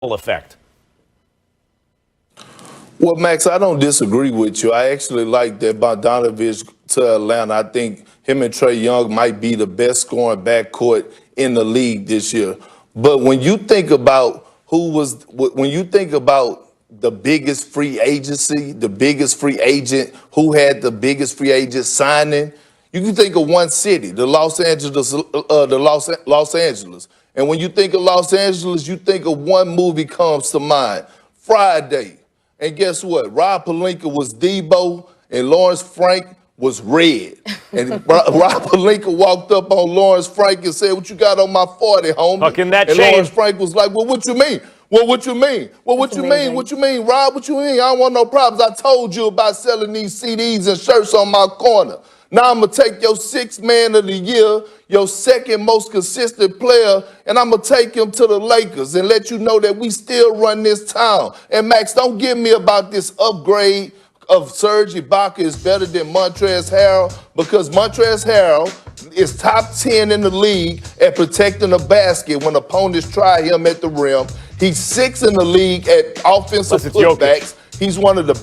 effect. Well, Max, I don't disagree with you. I actually like that Bogdanovich to Atlanta. I think him and Trae Young might be the best scoring backcourt in the league this year. But when you think about when you think about the biggest free agency, the biggest free agent, who had the biggest free agent signing, you can think of one city, the Los Angeles. And when you think of Los Angeles, you think of one movie comes to mind, Friday. And guess what? Rob Pelinka was Deebo and Lawrence Frank was Red. And Rob Pelinka walked up on Lawrence Frank and said, "What you got on my 40, homie?" Fucking that and chain. Lawrence Frank was like, "Well, what you mean? Well, what you mean? Well, what you mean? What you mean, Rob? What you mean? I don't want no problems. I told you about selling these CDs and shirts on my corner. Now I'm going to take your sixth man of the year, your second most consistent player, and I'm going to take him to the Lakers and let you know that we still run this town." And Max, don't give me about this upgrade of Serge Ibaka is better than Montrezl Harrell, because Montrezl Harrell is top 10 in the league at protecting the basket when opponents try him at the rim. He's 6th in the league at offensive putbacks. He's one of the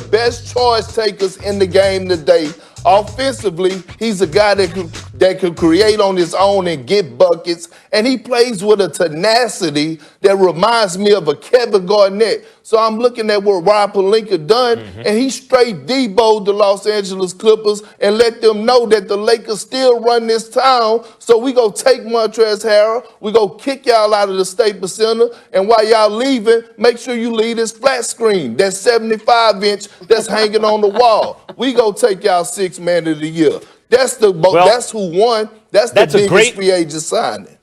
best charge takers in the game today. Offensively, he's a guy that can create on his own and get buckets, and he plays with a tenacity that reminds me of a Kevin Garnett. So I'm looking at what Rob Pelinka done, and he straight Deebo the Los Angeles Clippers and let them know that the Lakers still run this town. So we go take Montrezl Harrell, we go kick y'all out of the Staples Center, and while y'all leaving, make sure you leave this flat screen, that 75-inch that's hanging on the wall. We go take y'all sixth man of the year. That's who won. That's the biggest free agent signing.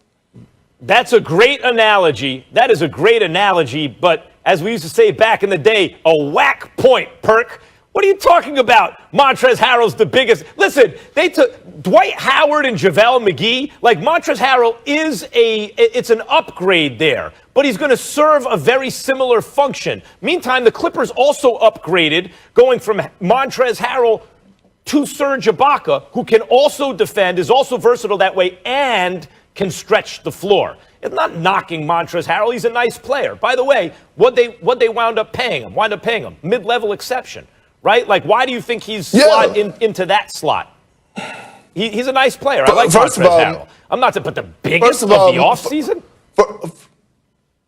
That's a great analogy. That is a great analogy, but as we used to say back in the day, a whack point, Perk. What are you talking about? Montrezl Harrell's the biggest. Listen, they took Dwight Howard and JaVale McGee. Like, Montrezl Harrell it's an upgrade there, but he's going to serve a very similar function. Meantime, the Clippers also upgraded, going from Montrezl Harrell to Serge Ibaka, who can also defend, is also versatile that way, and can stretch the floor. It's not knocking Montrezl Harrell. He's a nice player. By the way, what they wound up paying him, mid-level exception, right? Like, why do you think he's slot into that slot? He's a nice player. I like Montrezl Harrell. I'm not to put the biggest of the offseason.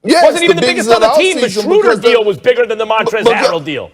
Wasn't even the biggest on the team. The Schroeder deal was bigger than the Montrezl Harrell deal.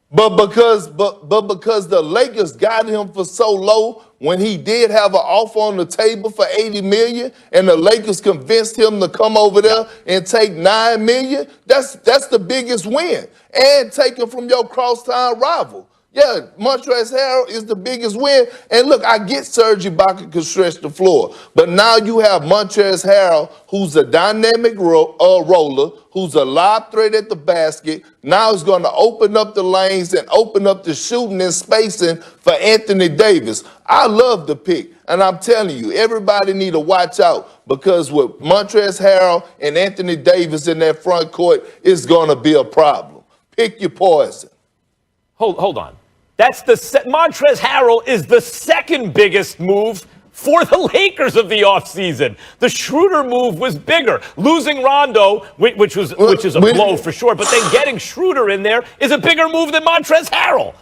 But because the Lakers got him for so low, when he did have an offer on the table for $80 million, and the Lakers convinced him to come over there and take $9 million, that's the biggest win. And take him from your crosstown rival. Yeah, Montrezl Harrell is the biggest win. And look, I get Serge Ibaka can stretch the floor, but now you have Montrezl Harrell, who's a dynamic roller, who's a lob threat at the basket. Now he's going to open up the lanes and open up the shooting and spacing for Anthony Davis. I love the pick, and I'm telling you, everybody need to watch out, because with Montrezl Harrell and Anthony Davis in that front court, it's going to be a problem. Pick your poison. Hold on. Montrezl Harrell is the second biggest move for the Lakers of the offseason. The Schroeder move was bigger. Losing Rondo, which is a blow for sure, but then getting Schroeder in there is a bigger move than Montrezl Harrell.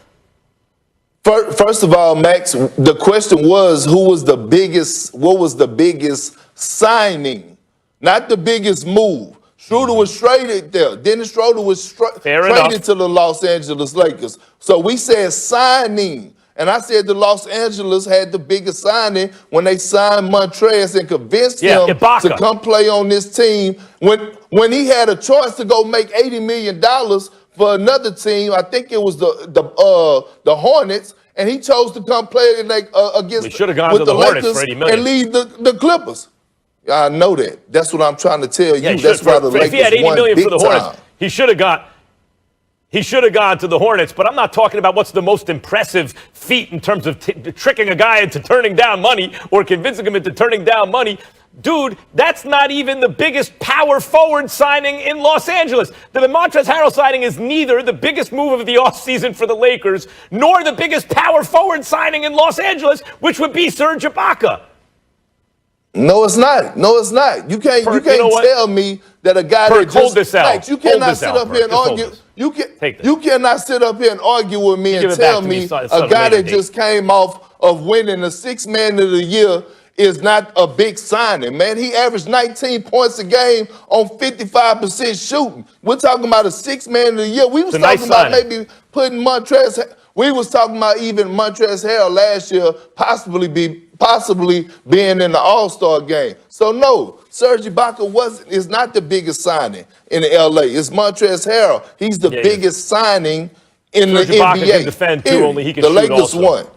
First of all, Max, the question was, what was the biggest signing, not the biggest move. Schroeder was traded there. Dennis Schroeder was traded to the Los Angeles Lakers. So we said signing. And I said the Los Angeles had the biggest signing when they signed Montrezl and convinced him to come play on this team. When he had a choice to go make $80 million for another team, I think it was the Hornets, and he chose to come play against the Hornets for $80 million and leave the Clippers. I know that. That's what I'm trying to tell you. That's why the Lakers if he had $80 million for the Hornets, time. he should have gone to the Hornets. But I'm not talking about what's the most impressive feat in terms of tricking a guy into turning down money or convincing him into turning down money. Dude, that's not even the biggest power forward signing in Los Angeles. The Montrezl Harrell signing is neither the biggest move of the offseason for the Lakers nor the biggest power forward signing in Los Angeles, which would be Serge Ibaka. No, it's not. No, it's not. You can't. Perk, You you know can't what? tell me that a guy Perk, that hold just this out. Max, you Hold cannot this sit out, up Perk. here and Just hold argue. this. You can. Take this. You cannot sit up here and argue with me You and give it back tell to me me some a guy later that date. just came off of winning the Sixth Man of the Year is not a big signing, man. He averaged 19 points a game on 55% shooting. We're talking about a Sixth Man of the Year. We was It's a nice talking about signing. maybe putting Montrezl. We was talking about even Montrezl Harrell last year possibly being in the All-Star game. So no, Serge Ibaka is not the biggest signing in the LA. It's Montrezl Harrell. He's the Yeah, he is. biggest signing in Serge the Ibaka NBA. can defend too, period. only he can the shoot Lakers also. won.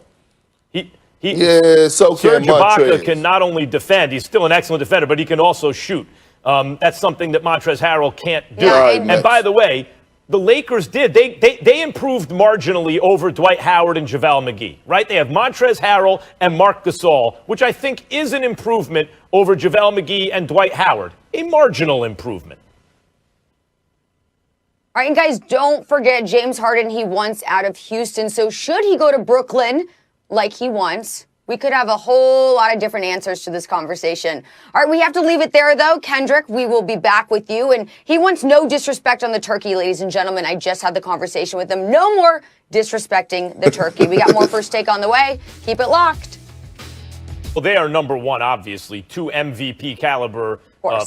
He Yeah, so can Serge Ibaka Montrez. can not only defend, he's still an excellent defender, but he can also shoot. That's something that Montrezl Harrell can't do. Yeah, Right, and by the way, the Lakers did. They improved marginally over Dwight Howard and JaVale McGee, right? They have Montrezl Harrell and Marc Gasol, which I think is an improvement over JaVale McGee and Dwight Howard. A marginal improvement. All right, and guys, don't forget James Harden, he wants out of Houston. So should he go to Brooklyn like he wants? We could have a whole lot of different answers to this conversation. All right, we have to leave it there, though. Kendrick, we will be back with you. And he wants no disrespect on the turkey, ladies and gentlemen. I just had the conversation with him. No more disrespecting the turkey. We got more First Take on the way. Keep it locked. Well, they are number one, obviously. Two MVP caliber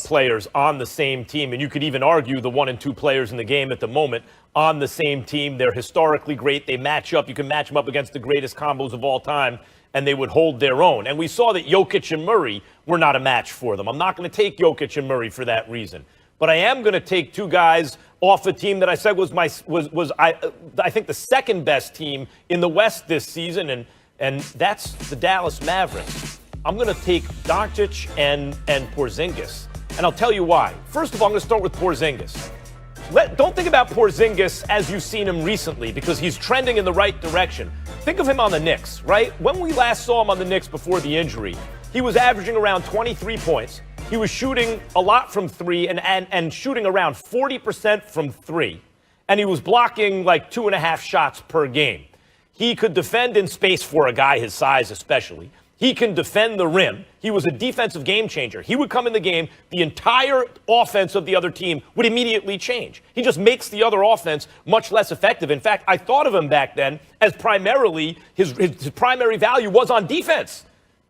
players on the same team. And you could even argue the 1 and 2 players in the game at the moment on the same team. They're historically great. They match up. You can match them up against the greatest combos of all time, and they would hold their own. And we saw that Jokic and Murray were not a match for them. I'm not going to take Jokic and Murray for that reason. But I am going to take two guys off a team that I said was I think the second best team in the West this season, and that's the Dallas Mavericks. I'm going to take Doncic and Porzingis, and I'll tell you why. First of all, I'm going to start with Porzingis. Don't think about Porzingis as you've seen him recently, because he's trending in the right direction. Think of him on the Knicks, right? When we last saw him on the Knicks before the injury, he was averaging around 23 points. He was shooting a lot from three and shooting around 40% from three. And he was blocking like 2.5 shots per game. He could defend in space for a guy his size especially. He can defend the rim. He was a defensive game changer. He would come in the game, the entire offense of the other team would immediately change. He just makes the other offense much less effective. In fact, I thought of him back then as primarily, his primary value was on defense.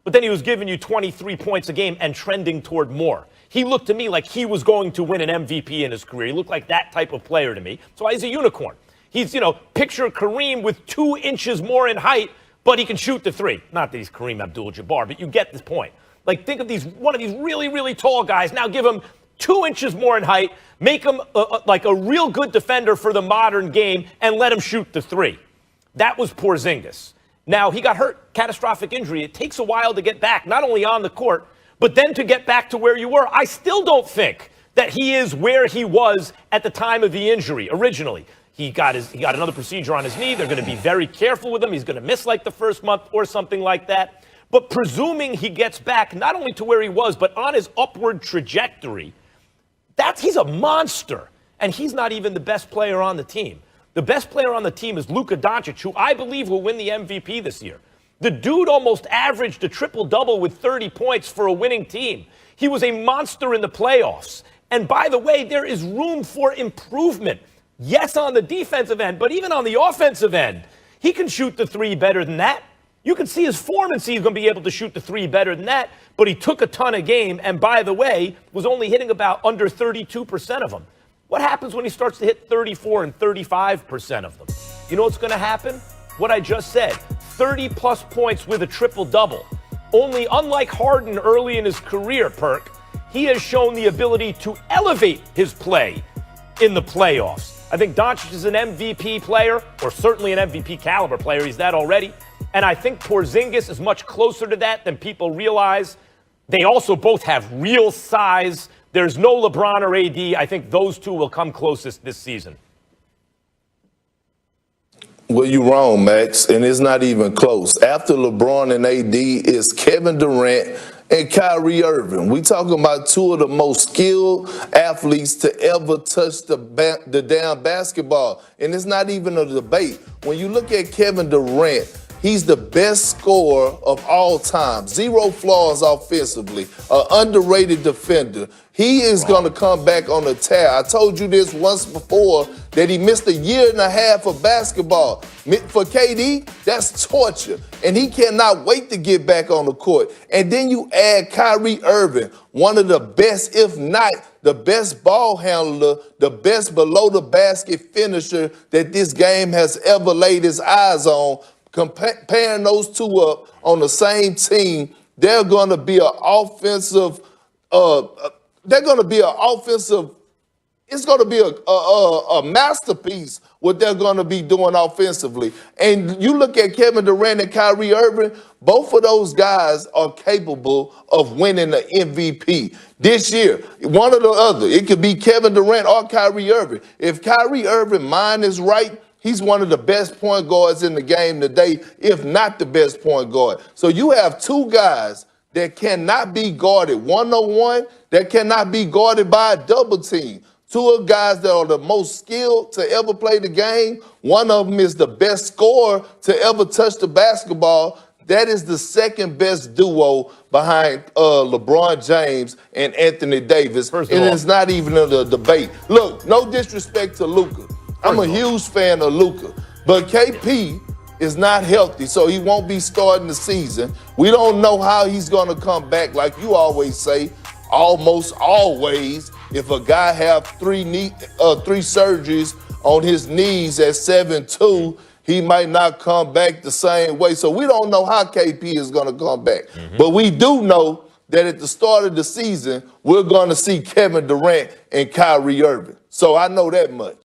But then he was giving you 23 points a game and trending toward more. He looked to me like he was going to win an MVP in his career. He looked like that type of player to me. So he's a unicorn. He's, picture Kareem with 2 inches more in height, but he can shoot the three. Not that he's Kareem Abdul-Jabbar, but you get this point. Like, think of one of these really, really tall guys. Now give him 2 inches more in height, make him like a real good defender for the modern game, and let him shoot the three. That was Porzingis. Now, he got hurt, catastrophic injury. It takes a while to get back, not only on the court, but then to get back to where you were. I still don't think that he is where he was at the time of the injury originally. He got another procedure on his knee. They're going to be very careful with him. He's going to miss like the first month or something like that. But presuming he gets back not only to where he was, but on his upward trajectory, he's a monster. And he's not even the best player on the team. The best player on the team is Luka Doncic, who I believe will win the MVP this year. The dude almost averaged a triple-double with 30 points for a winning team. He was a monster in the playoffs. And by the way, there is room for improvement. Yes, on the defensive end, but even on the offensive end, he can shoot the three better than that. You can see his form and see he's going to be able to shoot the three better than that, but he took a ton of game, and by the way, was only hitting about under 32% of them. What happens when he starts to hit 34 and 35% of them? You know what's going to happen? What I just said, 30-plus points with a triple-double. Only, unlike Harden early in his career, Perk, he has shown the ability to elevate his play in the playoffs. I think Doncic is an MVP player, or certainly an MVP caliber player. He's that already. And I think Porzingis is much closer to that than people realize. They also both have real size. There's no LeBron or AD. I think those two will come closest this season. Well, you're wrong, Max, and it's not even close. After LeBron and AD is Kevin Durant and Kyrie Irving. We talking about two of the most skilled athletes to ever touch the damn basketball. And it's not even a debate. When you look at Kevin Durant, He's the best scorer of all time. Zero flaws offensively. An underrated defender. He is going to come back on the tear. I told you this once before that he missed a year and a half of basketball. For KD, that's torture. And he cannot wait to get back on the court. And then you add Kyrie Irving, one of the best, if not the best ball handler, the best below the basket finisher that this game has ever laid its eyes on. Comparing those two up on the same team, they're going to be an offensive. It's going to be a masterpiece what they're going to be doing offensively. And you look at Kevin Durant and Kyrie Irving, both of those guys are capable of winning the MVP this year. One or the other. It could be Kevin Durant or Kyrie Irving. If Kyrie Irving's mind is right, he's one of the best point guards in the game today, if not the best point guard. So you have two guys that cannot be guarded one-on-one, that cannot be guarded by a double team. Two guys that are the most skilled to ever play the game. One of them is the best scorer to ever touch the basketball. That is the second best duo behind LeBron James and Anthony Davis. And it's not even in the debate. Look, no disrespect to Luka. I'm a huge fan of Luka. But KP is not healthy, so he won't be starting the season. We don't know how he's going to come back. Like you always say, almost always, if a guy have three surgeries on his knees at 7'2", he might not come back the same way. So we don't know how KP is going to come back. But we do know that at the start of the season, we're going to see Kevin Durant and Kyrie Irving. So I know that much.